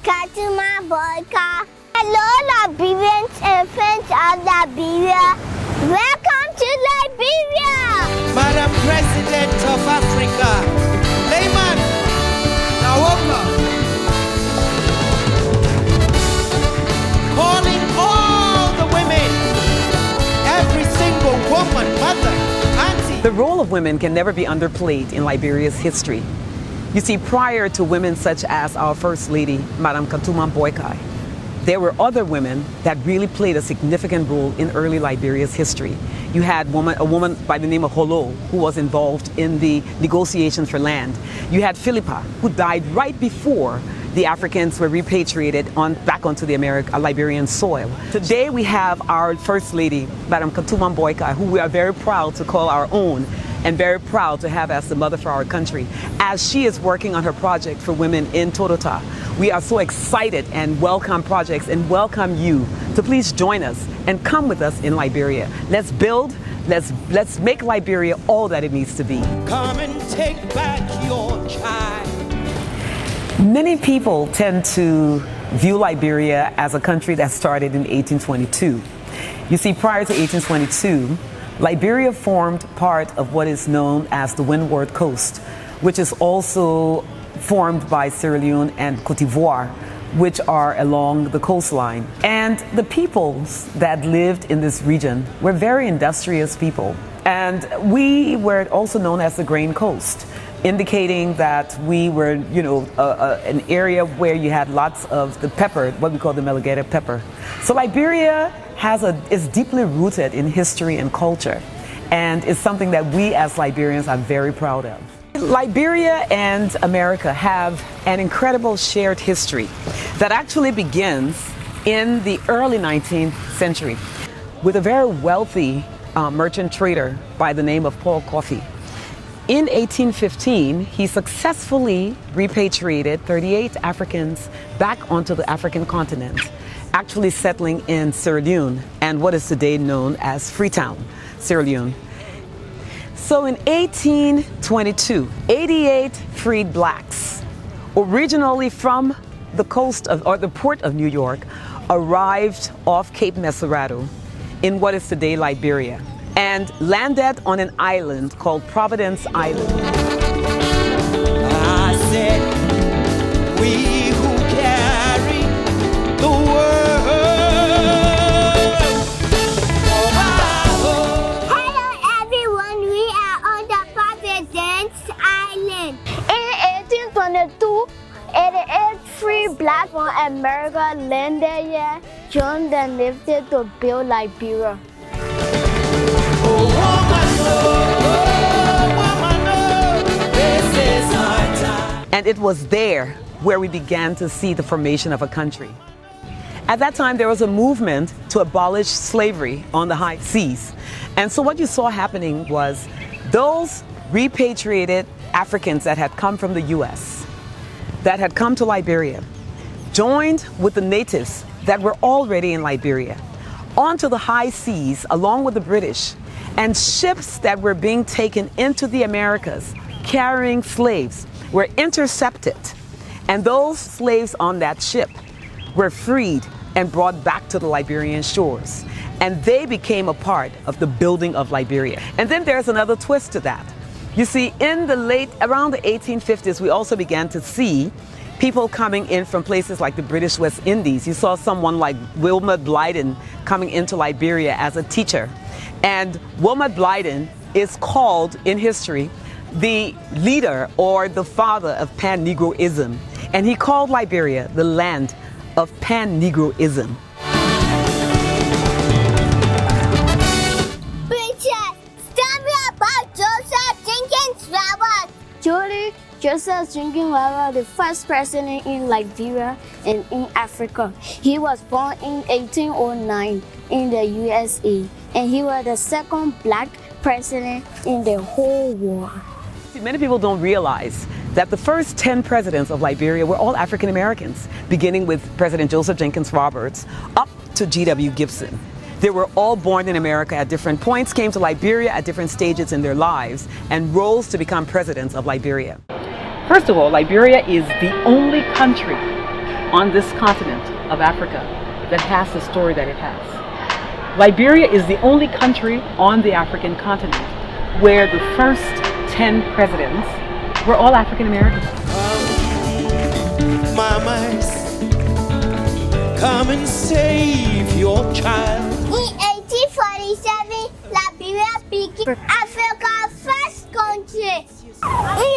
Kartumu Boakai. Hello, Liberians and friends of Liberia. Welcome to Liberia. Madam President of Africa, Layman, Nawoka, calling all the women, every single woman, mother, auntie. The role of women can never be underplayed in Liberia's history. You see, prior to women such as our First Lady, Madame Kartumu Boakai, there were other women that really played a significant role in early Liberia's history. You had a woman by the name of Holo, who was involved in the negotiations for land. You had Philippa, who died right before the Africans were repatriated back onto the Liberian soil. Today we have our First Lady, Madame Kartumu Boakai, who we are very proud to call our own and very proud to have as the mother for our country, as she is working on her project for women in Totota. We are so excited and welcome projects and welcome you to please join us and come with us in Liberia. Let's build, let's make Liberia all that it needs to be. Come and take back your child. Many people tend to view Liberia as a country that started in 1822. You see, prior to 1822, Liberia formed part of what is known as the Windward Coast, which is also formed by Sierra Leone and Cote d'Ivoire, which are along the coastline. And the peoples that lived in this region were very industrious people. And we were also known as the Grain Coast, indicating that we were, an area where you had lots of the pepper, what we call the Melageta pepper. So Liberia is deeply rooted in history and culture, and it's something that we as Liberians are very proud of. Liberia and America have an incredible shared history that actually begins in the early 19th century with a very wealthy merchant trader by the name of Paul Coffey. In 1815, he successfully repatriated 38 Africans back onto the African continent, actually settling in Sierra Leone and what is today known as Freetown, Sierra Leone. So in 1822, 88 freed blacks, originally from the coast or the port of New York, arrived off Cape Messerado in what is today Liberia, and landed on an island called Providence Island. I said, we who carry the world. Hello everyone, we are on the Providence Island. In 1822, 88 free blacks from America landed here, joined and lifted to build Liberia. And it was there where we began to see the formation of a country. At that time, there was a movement to abolish slavery on the high seas. And so what you saw happening was those repatriated Africans that had come from the US, that had come to Liberia, joined with the natives that were already in Liberia onto the high seas along with the British, and ships that were being taken into the Americas carrying slaves were intercepted, and those slaves on that ship were freed and brought back to the Liberian shores, and they became a part of the building of Liberia. And then there's another twist to that. You see, around the 1850s, we also began to see people coming in from places like the British West Indies. You saw someone like Wilmot Blyden coming into Liberia as a teacher. And Wilmot Blyden is called in history the leader or the father of Pan-Negroism. And he called Liberia the land of Pan-Negroism. Princess, tell me about Joseph Jenkins Robert. Joseph Jenkins was the first president in Liberia and in Africa. He was born in 1809 in the USA, and he was the second black president in the whole world. Many people don't realize that the first 10 presidents of Liberia were all African Americans, beginning with President Joseph Jenkins Roberts up to G.W. Gibson. They were all born in America at different points, came to Liberia at different stages in their lives, and rose to become presidents of Liberia. First of all, Liberia is the only country on this continent of Africa that has the story that it has. Liberia is the only country on the African continent where the first 10 presidents were all African Americans. Mamas, come and save your child. In 1847, Liberia became Africa's first country. In